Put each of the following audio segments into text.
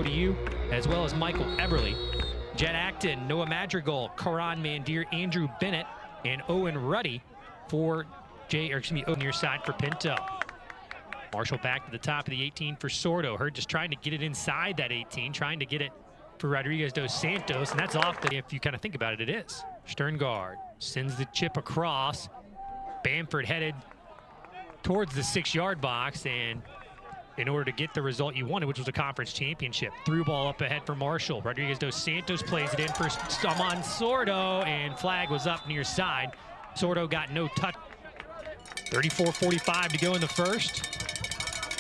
To you, as well as Michael Eberle, Jet Acton, Noah Madrigal, Karan Mandir, Andrew Bennett, and Owen Ruddy for Owen near side for Pinto. Marshall back to the top of the 18 for Sordo. Hurd just trying to get it inside that 18, trying to get it for Rodriguez dos Santos, and that's off the, if you kind of think about it, it is. Sterngard sends the chip across. Bamford headed towards the 6-yard box, and in order to get the result you wanted, which was a conference championship. Through ball up ahead for Marshall. Rodriguez dos Santos plays it in for Saman Sordo, and flag was up near side. Sordo got no touch. 34:45 to go in the first.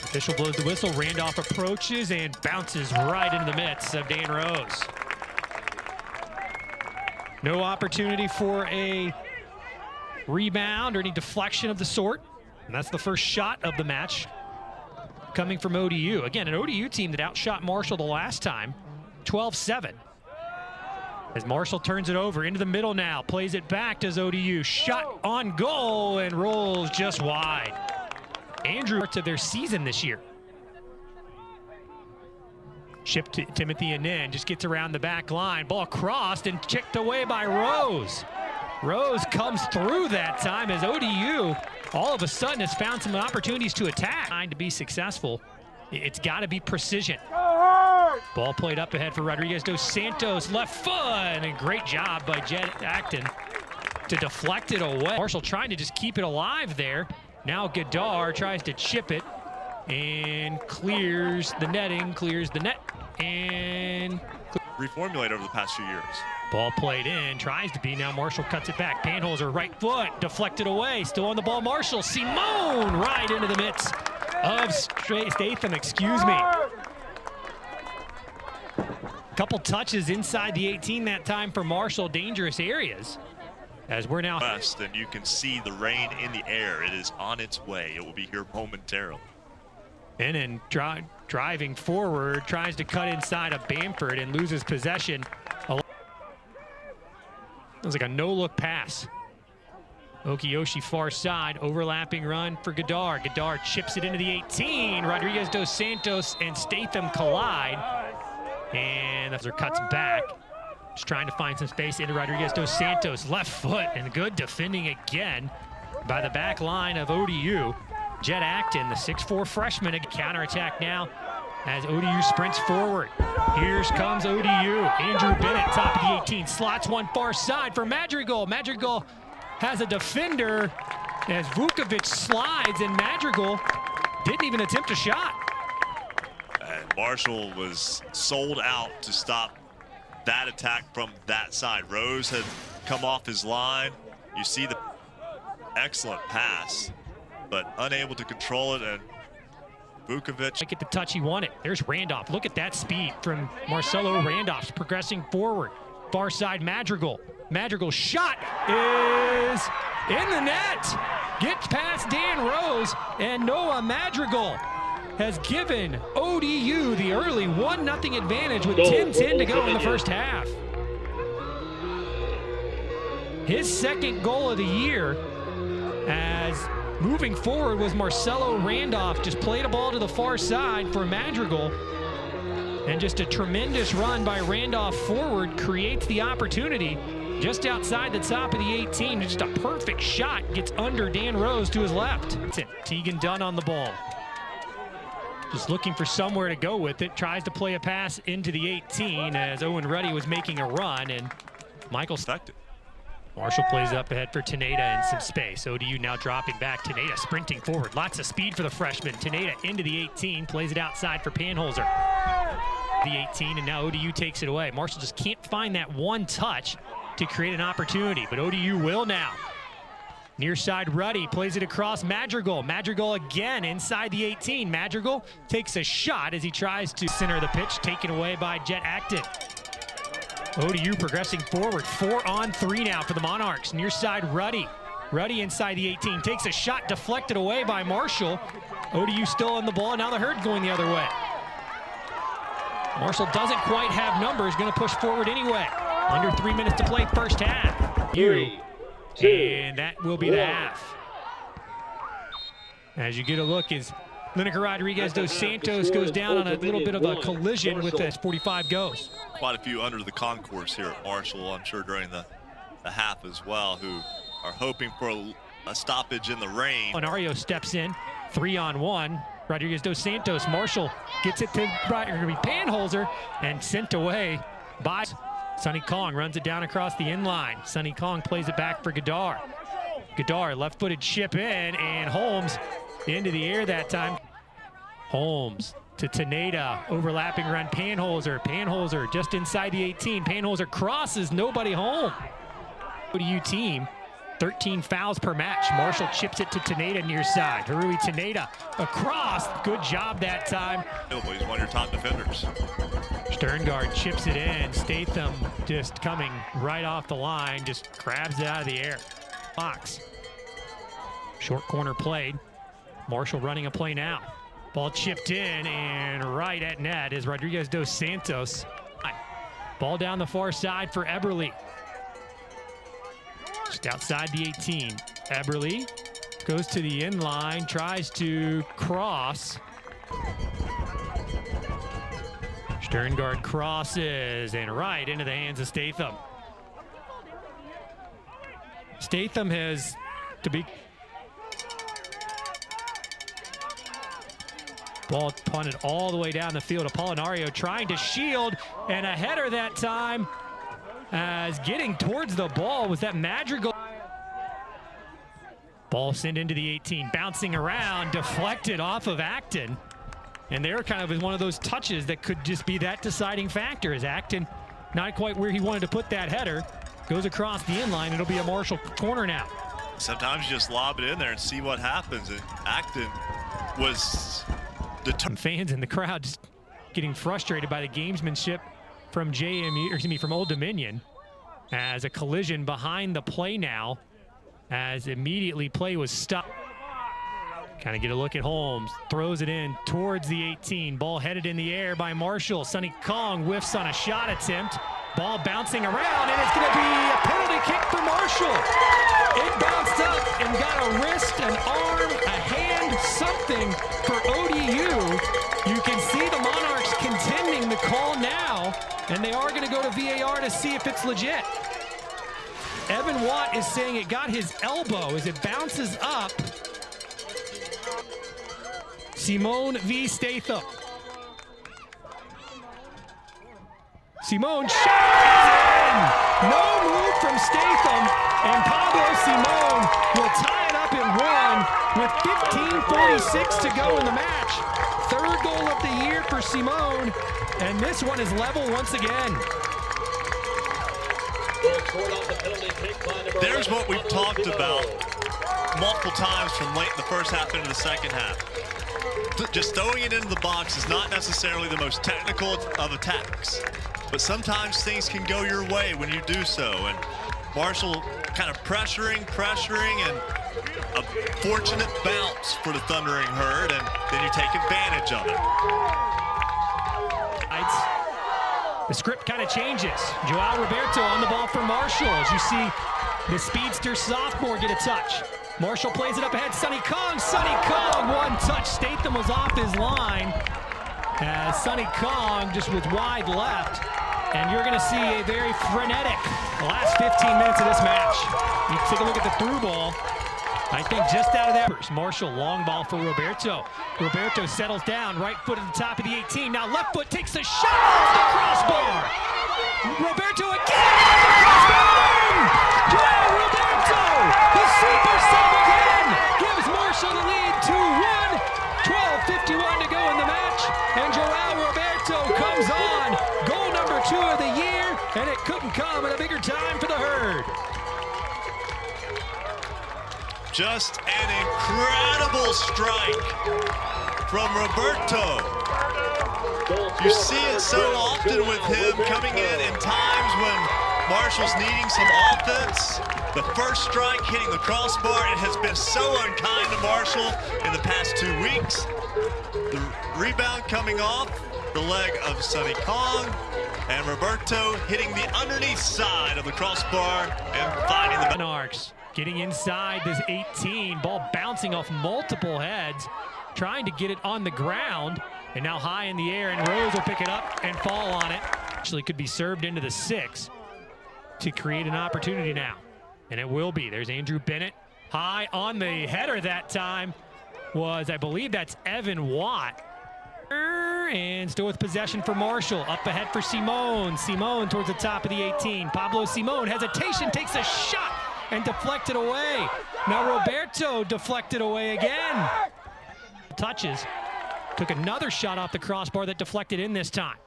Official blows the whistle. Randolph approaches and bounces right into the midst of Dan Rose. No opportunity for a rebound or any deflection of the sort. And that's the first shot of the match coming from ODU. Again, an ODU team that outshot Marshall the last time, 12-7. As Marshall turns it over into the middle now, plays it back, does ODU. Shot on goal and rolls just wide. Andrew to their season this year. Shipped to Timothy Anin, just gets around the back line. Ball crossed and chipped away by Rose. Rose comes through that time as ODU all of a sudden has found some opportunities to attack. Trying to be successful, it's got to be precision. Ball played up ahead for Rodriguez dos Santos, left foot, and a great job by Jet Acton to deflect it away. Marshall trying to just keep it alive there. Now Gadar tries to chip it and clears the netting, clears the net, and reformulate over the past few years. Ball played in, tries to be, now Marshall cuts it back. Panholzer right foot, deflected away, still on the ball, Marshall. Simone right into the midst of Statham, excuse me. Couple touches inside the 18 that time for Marshall, dangerous areas. As we're now west, and you can see the rain in the air. It is on its way. It will be here momentarily. And then driving forward, tries to cut inside of Bamford and loses possession. It was like a no-look pass. Okiyoshi far side, overlapping run for Gadar. Gadar chips it into the 18. Rodriguez dos Santos and Statham collide. And those are cuts back. Just trying to find some space into Rodriguez dos Santos. Left foot, and good defending again by the back line of ODU. Jet Acton, the 6'4 freshman, a counterattack now as ODU sprints forward. Here comes ODU. Andrew Bennett, top of the 18, slots one far side for Madrigal. Madrigal has a defender as Vukovic slides, and Madrigal didn't even attempt a shot. And Marshall was sold out to stop that attack from that side. Rose had come off his line. You see the excellent pass, but unable to control it, and Vukovic. Get the touch he wanted. There's Randolph. Look at that speed from Marcelo Randolph progressing forward. Far side Madrigal. Madrigal's shot is in the net. Gets past Dan Rose, and Noah Madrigal has given ODU the early 1-0 advantage with 10:10 to go in the first half. His second goal of the year, as moving forward was Marcelo Randolph. Just played a ball to the far side for Madrigal. And just a tremendous run by Randolph forward creates the opportunity just outside the top of the 18. Just a perfect shot, gets under Dan Rose to his left. Tegan Dunn on the ball. Just looking for somewhere to go with it. Tries to play a pass into the 18 as Owen Ruddy was making a run, and Michael's effective. Marshall plays up ahead for Teneda in some space. ODU now dropping back. Teneda sprinting forward. Lots of speed for the freshman. Teneda into the 18. Plays it outside for Panholzer. The 18, and now ODU takes it away. Marshall just can't find that one touch to create an opportunity, but ODU will now. Near side Ruddy plays it across Madrigal. Madrigal again inside the 18. Madrigal takes a shot as he tries to center the pitch. Taken away by Jet Acton. ODU progressing forward, 4-on-3 now for the Monarchs. Near side Ruddy. Ruddy inside the 18, takes a shot, deflected away by Marshall. ODU still on the ball, now the Herd going the other way. Marshall doesn't quite have numbers, gonna push forward anyway. Under 3 minutes to play first half. 3, 2, and that will be the half. As you get a look, is Lineker Rodriguez dos Santos goes down on a little bit of a collision with as 45 goes. Quite a few under the concourse here at Marshall, I'm sure during the half as well, who are hoping for a stoppage in the rain. Onario steps in, 3-on-1. Rodriguez dos Santos. Marshall gets it to Panholzer and sent away by Sonny Kong. Runs it down across the inline. Sonny Kong plays it back for Gadar. Gadar, left-footed chip in, and Holmes into the air that time. Holmes to Teneda, overlapping run Panholzer. Panholzer just inside the 18. Panholzer crosses, nobody home. Go to U team. 13 fouls per match. Marshall chips it to Teneda near side. Harui Teneda across. Good job that time. He's one of your top defenders. Sterngard chips it in. Statham just coming right off the line. Just grabs it out of the air. Fox. Short corner played. Marshall running a play now. Ball chipped in and right at net is Rodriguez dos Santos. Ball down the far side for Eberle. Just outside the 18. Eberle goes to the inline, tries to cross. Sterngard crosses and right into the hands of Statham. Statham has to be. Ball punted all the way down the field. Apolinario trying to shield, and a header that time as getting towards the ball was that Madrigal. Ball sent into the 18, bouncing around, deflected off of Acton. And there kind of is one of those touches that could just be that deciding factor as Acton not quite where he wanted to put that header. Goes across the inline. It'll be a Marshall corner now. Sometimes you just lob it in there and see what happens. And Acton was determined. Fans in the crowd just getting frustrated by the gamesmanship from from Old Dominion, as a collision behind the play now, as immediately play was stopped. Kind of get a look at Holmes, throws it in towards the 18. Ball headed in the air by Marshall. Sonny Kong whiffs on a shot attempt. Ball bouncing around, and it's going to be a penalty kick for Marshall. It bounced up and got a wrist, an arm, a hand, something for ODU. You can see the Monarchs contending the call now, and they are going to go to VAR to see if it's legit. Evan Watt is saying it got his elbow as it bounces up. Simone v. Statham. Simone shot is in! No move from Statham, and Pablo Simone will tie it up at 1 with 15:46 to go in the match. Third goal of the year for Simone, and this one is level once again. There's what we've talked about multiple times from late in the first half into the second half. Just throwing it into the box is not necessarily the most technical of attacks, but sometimes things can go your way when you do so. And Marshall kind of pressuring, and a fortunate bounce for the Thundering Herd, and then you take advantage of it. The script kind of changes. Joao Roberto on the ball for Marshall. As you see the speedster sophomore get a touch. Marshall plays it up ahead. Sonny Kong. Sonny Kong, one touch. Statham was off his line. As Sonny Kong just was wide left. And you're going to see a very frenetic last 15 minutes of this match. You take a look at the through ball. I think just out of that. Marshall, long ball for Roberto. Roberto settles down, right foot at the top of the 18. Now left foot takes the shot off the crossbar. Roberto again off the crossbar. Joao Roberto, the super sub again, gives Marshall the lead 2-1. 12:51 to go in the match, and Joao Roberto comes on. Goal number 2 of the year, and it couldn't come at a bigger time for the Herd. Just an incredible strike from Roberto. You see it so often with him coming in times when Marshall's needing some offense. The first strike hitting the crossbar, it has been so unkind to Marshall in the past 2 weeks. The rebound coming off the leg of Sonny Kong, and Roberto hitting the underneath side of the crossbar and finding the Monarchs getting inside this 18, ball bouncing off multiple heads trying to get it on the ground, and now high in the air, and Rose will pick it up and fall on it. Actually could be served into the 6 to create an opportunity now, and it will be. There's Andrew Bennett high on the header that time was, I believe that's Evan Watt. And still with possession for Marshall. Up ahead for Simone. Simone towards the top of the 18. Pablo Simone, hesitation, takes a shot and deflected away. Now Roberto deflected away again. Touches. Took another shot off the crossbar that deflected in this time.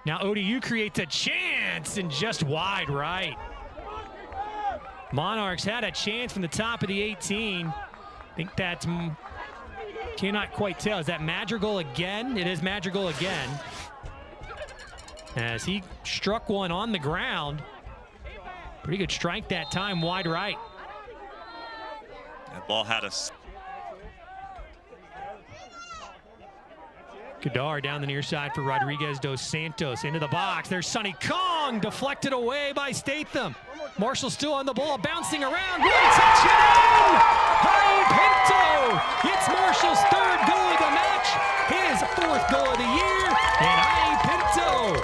Now ODU creates a chance and just wide right. Monarchs had a chance from the top of the 18. I think that's, cannot quite tell. Is that Madrigal again? It is Madrigal again. As he struck one on the ground. Pretty good strike that time, wide right. That ball had a... Kadar down the near side for Rodriguez dos Santos. Into the box. There's Sonny Kong. Deflected away by Statham. Marshall still on the ball, bouncing around. One touch it in! Hai Pinto gets Marshall's 3rd goal of the match, his 4th goal of the year, and Hai Pinto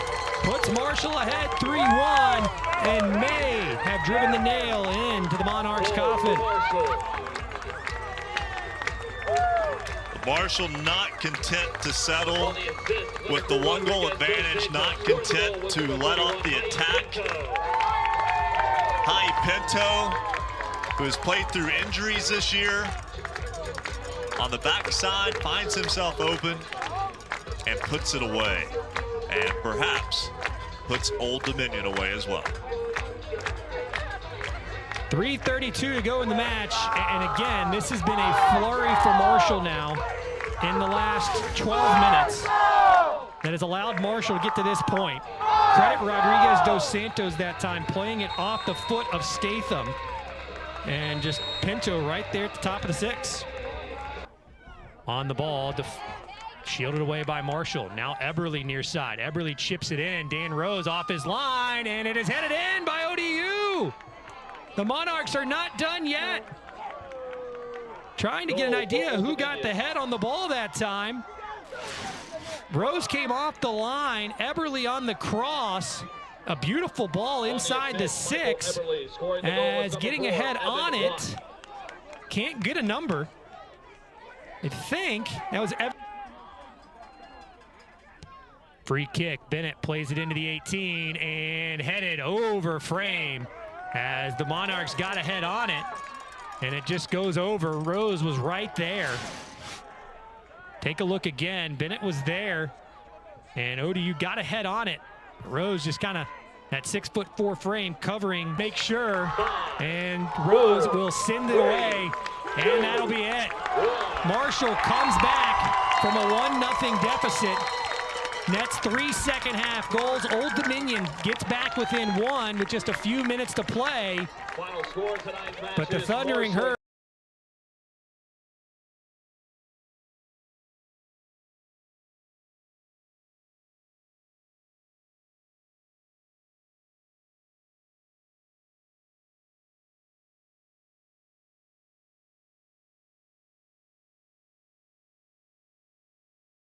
puts Marshall ahead 3-1 and may have driven the nail into the Monarchs' coffin. Marshall not content to settle with the 1-goal advantage, not content to let off the attack. Hai Pinto, who has played through injuries this year, on the backside finds himself open and puts it away, and perhaps puts Old Dominion away as well. 3:32 to go in the match, and again, this has been a flurry for Marshall now in the last 12 minutes that has allowed Marshall to get to this point. Credit Rodriguez dos Santos that time, playing it off the foot of Statham, and just Pinto right there at the top of the 6. On the ball, shielded away by Marshall. Now Eberle near side. Eberle chips it in. Dan Rose off his line, and it is headed in by ODU. The Monarchs are not done yet. Trying to get an idea who got the head on the ball that time. Rose came off the line. Eberle on the cross. A beautiful ball inside the 6 as getting ahead on it. Can't get a number. I think that was free kick. Bennett plays it into the 18 and headed over frame as the Monarchs got ahead on it, and it just goes over. Rose was right there. Take a look again. Bennett was there, and ODU got ahead on it. Rose just kind of that 6'4" frame covering, make sure, and Rose will send it away, and that'll be it. Marshall comes back from a 1-0 deficit. Nets 3 second-half goals. Old Dominion gets back within 1 with just a few minutes to play. But the Thundering Herd